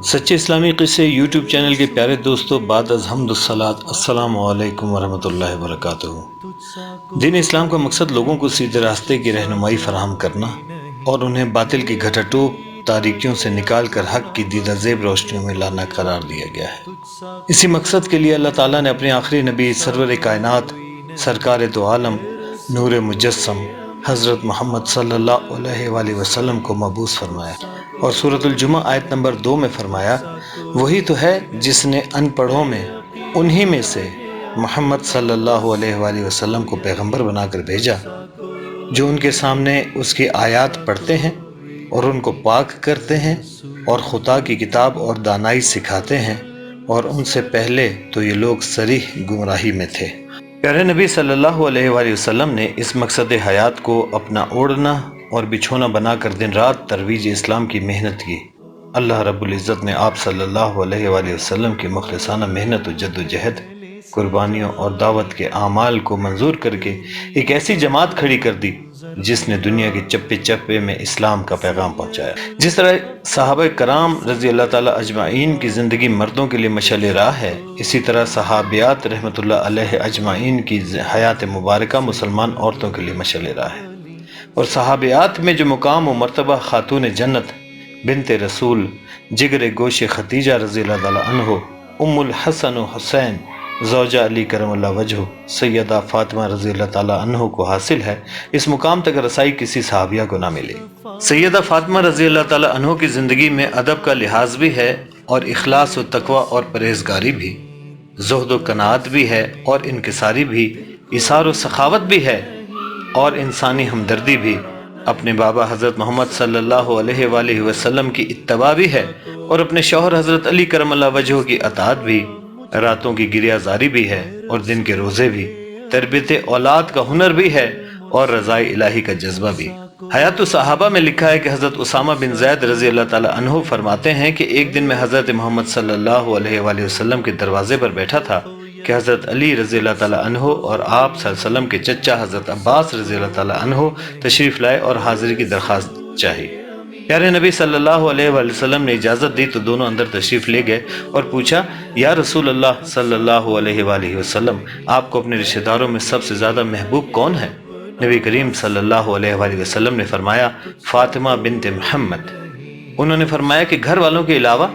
سچے اسلامی قصے یوٹیوب چینل کے پیارے دوستوں، بعد از حمد الصلاۃ، السلام علیکم ورحمۃ اللہ وبرکاتہ۔ دین اسلام کا مقصد لوگوں کو سیدھے راستے کی رہنمائی فراہم کرنا اور انہیں باطل کی گھٹا ٹوپ تاریکیوں سے نکال کر حق کی دیدہ زیب روشنیوں میں لانا قرار دیا گیا ہے۔ اسی مقصد کے لیے اللہ تعالیٰ نے اپنے آخری نبی سرور کائنات، سرکار دو عالم، نور مجسم حضرت محمد صلی اللہ علیہ وآلہ وسلم کو مبعوث فرمایا، اور سورۃ الجمعہ آیت نمبر 2 میں فرمایا، وہی تو ہے جس نے ان پڑھوں میں انہی میں سے محمد صلی اللہ علیہ وآلہ وسلم کو پیغمبر بنا کر بھیجا، جو ان کے سامنے اس کی آیات پڑھتے ہیں اور ان کو پاک کرتے ہیں اور خدا کی کتاب اور دانائی سکھاتے ہیں، اور ان سے پہلے تو یہ لوگ صریح گمراہی میں تھے۔ پیارے نبی صلی اللہ علیہ وآلہ وسلم نے اس مقصد حیات کو اپنا اوڑھنا اور بچھونا بنا کر دن رات ترویج اسلام کی محنت کی۔ اللہ رب العزت نے آپ صلی اللہ علیہ وآلہ وسلم کی مخلصانہ محنت و جد و جہد، قربانیوں اور دعوت کے اعمال کو منظور کر کے ایک ایسی جماعت کھڑی کر دی جس نے دنیا کے چپے چپے میں اسلام کا پیغام پہنچایا۔ جس طرح صحابہ کرام رضی اللہ تعالیٰ اجمعین کی زندگی مردوں کے لیے مشعل راہ ہے، اسی طرح صحابیات رحمۃ اللہ علیہ اجمعین کی حیات مبارکہ مسلمان عورتوں کے لیے مشعل راہ ہے، اور صحابیات میں جو مقام و مرتبہ خاتون جنت بنت رسول، جگر گوش خدیجہ رضی اللہ تعالیٰ عنہ، ام الحسن و حسین زوجہ علی کرم اللہ وجہ، سیدہ فاطمہ رضی اللہ تعالیٰ عنہ کو حاصل ہے، اس مقام تک رسائی کسی صحابیہ کو نہ ملی۔ سیدہ فاطمہ رضی اللہ تعالیٰ عنہ کی زندگی میں ادب کا لحاظ بھی ہے، اور اخلاص و تقوی اور پرہیزگاری بھی، زہد و قناعت بھی ہے، اور انکساری بھی، ایثار و سخاوت بھی ہے، اور انسانی ہمدردی بھی، اپنے بابا حضرت محمد صلی اللہ علیہ وآلہ وسلم کی اتباع بھی ہے، اور اپنے شوہر حضرت علی کرم اللہ وجہ کی اطاعت بھی، راتوں کی گریہ زاری بھی ہے اور دن کے روزے بھی، تربیت اولاد کا ہنر بھی ہے اور رضائے الہی کا جذبہ بھی۔ حیات الصحابہ میں لکھا ہے کہ حضرت اسامہ بن زید رضی اللہ تعالیٰ عنہ فرماتے ہیں کہ ایک دن میں حضرت محمد صلی اللہ علیہ وآلہ وسلم کے دروازے پر بیٹھا تھا کہ حضرت علی رضی اللہ تعالیٰ عنہ اور آپ صلی اللہ علیہ وسلم کے چچا حضرت عباس رضی اللہ تعالیٰ عنہ تشریف لائے اور حاضری کی درخواست چاہی۔ پیارے نبی صلی اللہ علیہ وآلہ وسلم نے اجازت دی تو دونوں اندر تشریف لے گئے اور پوچھا، یا رسول اللہ صلی اللہ علیہ وآلہ وسلم، آپ کو اپنے رشتہ داروں میں سب سے زیادہ محبوب کون ہے؟ نبی کریم صلی اللہ علیہ وآلہ وسلم نے فرمایا، فاطمہ بنت محمد۔ انہوں نے فرمایا کہ گھر والوں کے علاوہ؟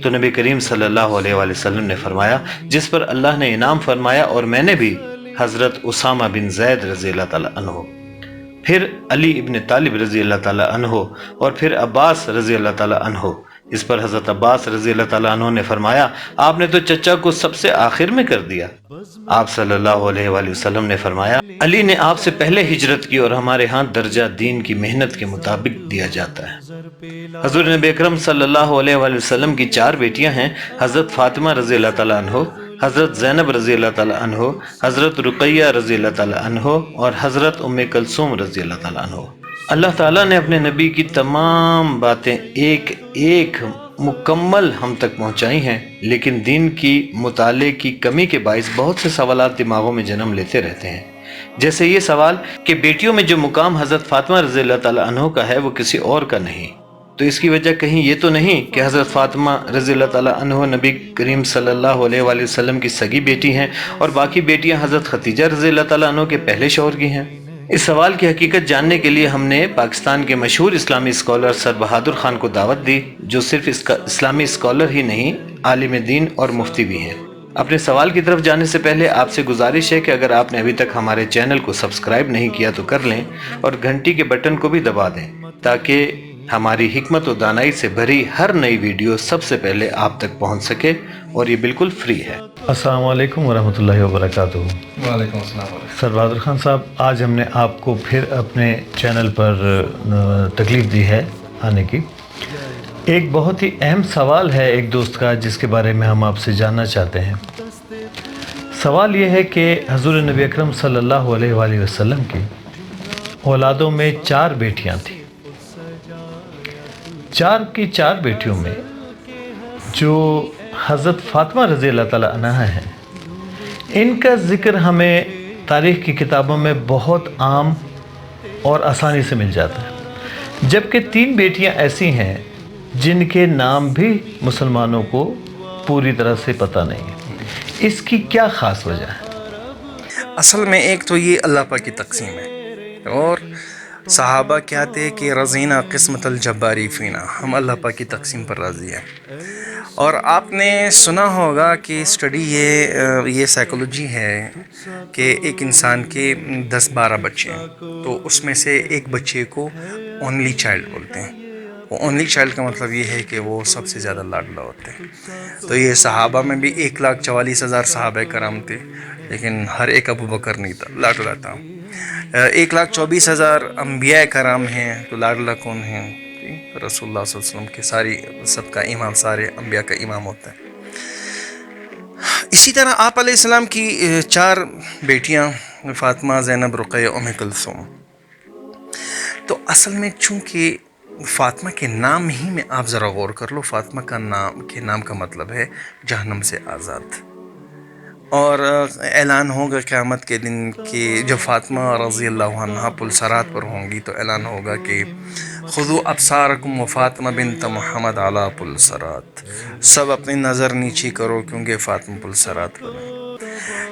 تو نبی کریم صلی اللہ علیہ وآلہ وسلم نے فرمایا، جس پر اللہ نے انعام فرمایا اور میں نے بھی، حضرت اسامہ بن زید رضی اللہ تعالیٰ عنہ، پھر علی ابن طالب رضی اللہ تعالیٰ عنہ، اور پھر عباس رضی اللہ تعالیٰ عنہ۔ اس پر حضرت عباس رضی اللہ تعالیٰ عنہ نے فرمایا، آپ نے تو چچا کو سب سے آخر میں کر دیا۔ آپ صلی اللہ علیہ وآلہ وسلم نے فرمایا، علی نے آپ سے پہلے ہجرت کی اور ہمارے ہاں درجہ دین کی محنت کے مطابق دیا جاتا ہے۔ حضور نبی اکرم صلی اللہ علیہ وآلہ وسلم کی 4 بیٹیاں ہیں، حضرت فاطمہ رضی اللہ تعالیٰ عنہ، حضرت زینب رضی اللہ تعالیٰ عنہ، حضرت رقیہ رضی اللہ تعالیٰ عنہ، اور حضرت ام کلثوم رضی اللہ تعالیٰ عنہ۔ اللہ تعالیٰ نے اپنے نبی کی تمام باتیں ایک ایک مکمل ہم تک پہنچائی ہیں، لیکن دین کی مطالعے کی کمی کے باعث بہت سے سوالات دماغوں میں جنم لیتے رہتے ہیں، جیسے یہ سوال کہ بیٹیوں میں جو مقام حضرت فاطمہ رضی اللہ تعالیٰ عنہ کا ہے وہ کسی اور کا نہیں، تو اس کی وجہ کہیں یہ تو نہیں کہ حضرت فاطمہ رضی اللہ تعالیٰ عنہ نبی کریم صلی اللہ علیہ وآلہ وسلم کی سگی بیٹی ہیں اور باقی بیٹیاں حضرت خدیجہ رضی اللہ تعالیٰ عنہ کے پہلے شوہر کی ہیں؟ اس سوال کی حقیقت جاننے کے لیے ہم نے پاکستان کے مشہور اسلامی اسکالر سر بہادر خان کو دعوت دی، جو صرف اسلامی اسکالر ہی نہیں، عالم دین اور مفتی بھی ہیں۔ اپنے سوال کی طرف جانے سے پہلے آپ سے گزارش ہے کہ اگر آپ نے ابھی تک ہمارے چینل کو سبسکرائب نہیں کیا تو کر لیں، اور گھنٹی کے بٹن کو بھی دبا دیں تاکہ ہماری حکمت و دانائی سے بھری ہر نئی ویڈیو سب سے پہلے آپ تک پہنچ سکے، اور یہ بالکل فری ہے۔ السلام علیکم ورحمۃ اللہ وبرکاتہ۔ وعلیکم السلام۔ سر بہادر خان صاحب، آج ہم نے آپ کو پھر اپنے چینل پر تکلیف دی ہے آنے کی۔ ایک بہت ہی اہم سوال ہے ایک دوست کا، جس کے بارے میں ہم آپ سے جاننا چاہتے ہیں۔ سوال یہ ہے کہ حضور نبی اکرم صلی اللہ علیہ وآلہ وسلم کی اولادوں میں 4 بیٹیاں تھیں۔ 4 کی 4 بیٹیوں میں جو حضرت فاطمہ رضی اللہ تعالیٰ عنہا ہیں، ان کا ذکر ہمیں تاریخ کی کتابوں میں بہت عام اور آسانی سے مل جاتا ہے، جبکہ 3 بیٹیاں ایسی ہیں جن کے نام بھی مسلمانوں کو پوری طرح سے پتہ نہیں ہے، اس کی کیا خاص وجہ ہے؟ اصل میں ایک تو یہ اللہ پاک کی تقسیم ہے، اور صحابہ کہتے ہیں کہ رضینا قسمت الجباری فینا، ہم اللہ پاک کی تقسیم پر راضی ہیں۔ اور آپ نے سنا ہوگا کہ اسٹڈی یہ سائیکولوجی ہے کہ ایک انسان کے 10-12 بچے ہیں، تو اس میں سے ایک بچے کو اونلی چائلڈ بولتے ہیں۔ وہ اونلی چائلڈ کا مطلب یہ ہے کہ وہ سب سے زیادہ لاڈلا ہوتے ہیں۔ تو یہ صحابہ میں بھی 1,44,000 صحابہ کرام تھے، لیکن ہر ایک ابو بکر نہیں تھا، لاڈلا تھا۔ 1,24,000 انبیاء کرام ہیں، تو لاڈلا کون ہیں؟ رسول اللہ صلی اللہ علیہ وسلم کے سب کا امام، سارے انبیاء کا امام ہوتا ہے۔ اسی طرح آپ علیہ السلام کی 4 بیٹیاں، فاطمہ، زینب، رقیہ، ام کلثوم۔ تو اصل میں چونکہ فاطمہ کے نام ہی میں آپ ذرا غور کر لو، فاطمہ کے نام کا مطلب ہے جہنم سے آزاد۔ اور اعلان ہوگا قیامت کے دن کہ جب فاطمہ رضی اللہ عنہا پلسرات پر ہوں گی، تو اعلان ہوگا کہ خذوا ابصارکم و فاطمہ بنت محمد علی پلسرات، سب اپنی نظر نیچی کرو کیونکہ فاطمہ پلسرات پر ہے۔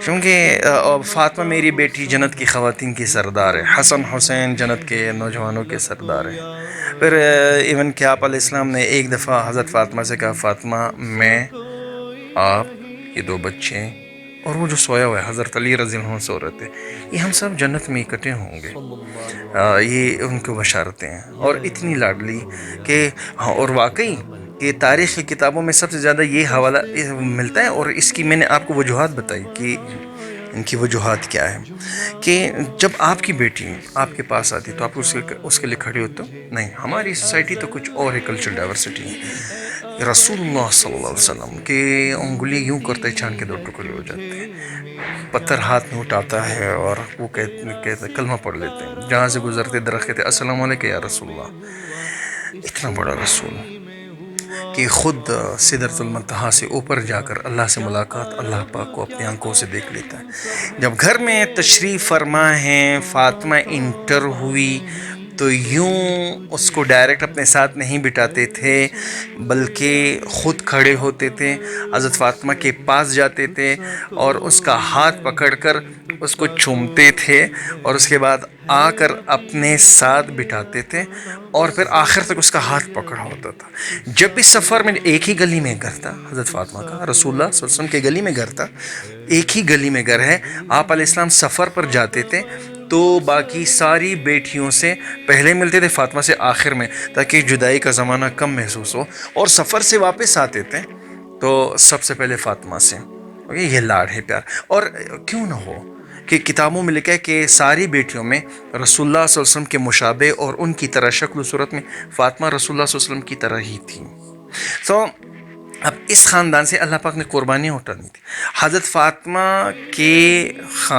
کیونکہ فاطمہ میری بیٹی جنت کی خواتین کی سردار ہے، حسن حسین جنت کے نوجوانوں کے سردار ہیں۔ پھر ایون کہ آپ علیہ السلام نے ایک دفعہ حضرت فاطمہ سے کہا، فاطمہ، میں، آپ، یہ 2 بچے اور وہ جو سویا ہوا ہے حضرت علی رضی اللہ عنہ سو رہے تھے، یہ ہم سب جنت میں اکٹھے ہوں گے۔ یہ ان کو بشارتیں ہیں، اور اتنی لاڈلی کہ اور واقعی یہ تاریخ کی کتابوں میں سب سے زیادہ یہ حوالہ ملتا ہے، اور اس کی میں نے آپ کو وجوہات بتائی کہ ان کی وجوہات کیا ہے۔ کہ جب آپ کی بیٹی آپ کے پاس آتی تو آپ اس کے لیے کھڑے ہوتے ہو؟ نہیں، ہماری سوسائٹی تو کچھ اور ہے، کلچرل ڈائیورسٹی ہے۔ رسول اللہ صلی اللہ علیہ وسلم کے انگلی یوں کرتے چاند کے 2 ٹکڑے ہو جاتے ہیں، پتھر ہاتھ میں اٹھاتا ہے اور وہ کہتے کلمہ پڑھ لیتے ہیں، جہاں سے گزرتے درخت کہتے السلام علیکم یا رسول اللہ۔ اتنا بڑا رسول کہ خود سدرۃ المنتہا سے اوپر جا کر اللہ سے ملاقات اللہ پاک کو اپنی آنکھوں سے دیکھ لیتا ہے۔ جب گھر میں تشریف فرما ہے، فاطمہ انٹر ہوئی تو یوں اس کو ڈائریکٹ اپنے ساتھ نہیں بٹھاتے تھے، بلکہ خود کھڑے ہوتے تھے، حضرت فاطمہ کے پاس جاتے تھے اور اس کا ہاتھ پکڑ کر اس کو چومتے تھے، اور اس کے بعد آ کر اپنے ساتھ بٹھاتے تھے، اور پھر آخر تک اس کا ہاتھ پکڑا ہوتا تھا۔ جب بھی سفر میں ایک ہی گلی میں گھر تھا حضرت فاطمہ کا، رسول اللہ صلی اللہ علیہ وسلم کے گلی میں گھر تھا، ایک ہی گلی میں گھر ہے، آپ علیہ السلام سفر پر جاتے تھے تو باقی ساری بیٹیوں سے پہلے ملتے تھے، فاطمہ سے آخر میں، تاکہ جدائی کا زمانہ کم محسوس ہو، اور سفر سے واپس آتے تھے تو سب سے پہلے فاطمہ سے۔ یہ لاڈ ہے، پیار۔ اور کیوں نہ ہو کہ کتابوں میں لکھا ہے کہ ساری بیٹیوں میں رسول اللہ صلی اللہ علیہ وسلم کے مشابہ اور ان کی طرح شکل و صورت میں فاطمہ رسول اللہ صلی اللہ علیہ وسلم کی طرح ہی تھی۔ تو اب اس خاندان سے اللہ پاک نے قربانیاں اٹھانی تھی۔ حضرت فاطمہ کے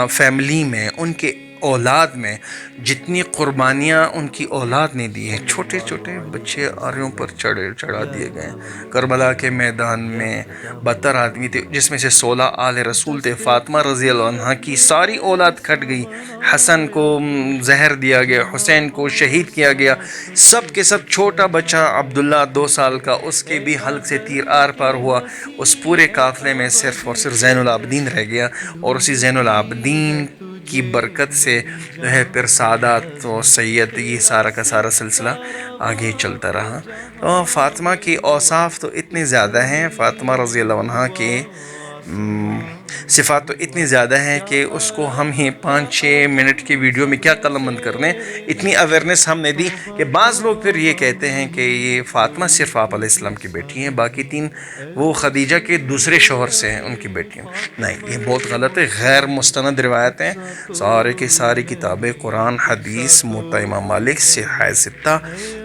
فیملی میں، ان کے اولاد میں جتنی قربانیاں ان کی اولاد نے دی ہیں، چھوٹے چھوٹے بچے آریوں پر چڑھا دیے گئے۔ کربلا کے میدان میں 72 آدمی تھے، جس میں سے 16 آل رسول تھے۔ فاطمہ رضی اللہ عنہ کی ساری اولاد کھٹ گئی، حسن کو زہر دیا گیا، حسین کو شہید کیا گیا، سب کے سب چھوٹا بچہ عبداللہ 2 سال کا، اس کے بھی حلق سے تیر آر پار ہوا۔ اس پورے قافلے میں صرف اور صرف زین العابدین رہ گیا، اور اسی زین العابدین کی برکت سے جو ہے پھر سعادت و سید، یہ سارا کا سارا سلسلہ آگے چلتا رہا۔ تو فاطمہ کی اوصاف تو اتنے زیادہ ہیں، فاطمہ رضی اللہ عنہ کے صفات تو اتنی زیادہ ہیں کہ اس کو ہم ہی 5-6 منٹ کی ویڈیو میں کیا قلم بند کرنے، اتنی اویئرنیس ہم نے دی کہ بعض لوگ پھر یہ کہتے ہیں کہ یہ فاطمہ صرف آپ علیہ السلام کی بیٹی ہیں، باقی 3 وہ خدیجہ کے دوسرے شوہر سے ہیں ان کی بیٹیاں۔ نہیں، یہ بہت غلط ہے، غیر مستند روایتیں، سارے کی ساری کتابیں، قرآن، حدیث، موطا امام مالک، صحیح ستہ،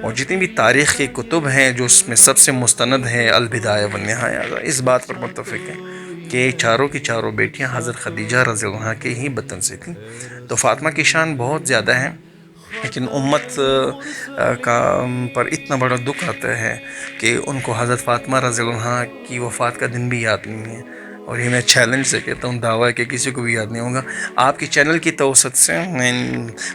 اور جتنی بھی تاریخ کی کتب ہیں جو اس میں سب سے مستند ہے، البدایہ والنہایہ، اس بات پر متفق ہیں کہ چاروں کی چاروں بیٹیاں حضرت خدیجہ رضی اللہ عنہ کے ہی بطن سے تھیں۔ تو فاطمہ کی شان بہت زیادہ ہے، لیکن امت کا پر اتنا بڑا دکھ آتا ہے کہ ان کو حضرت فاطمہ رضی اللہ عنہ کی وفات کا دن بھی یاد نہیں ہے۔ اور یہ میں چیلنج سے کہتا ہوں، دعویٰ ہے کہ کسی کو بھی یاد نہیں ہوگا. آپ کے چینل کی توسط سے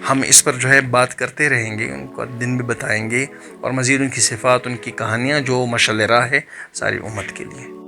ہم اس پر جو ہے بات کرتے رہیں گے، ان کو دن بھی بتائیں گے، اور مزید ان کی صفات، ان کی کہانیاں جو مشعل راہ ہے ساری امت کے لیے.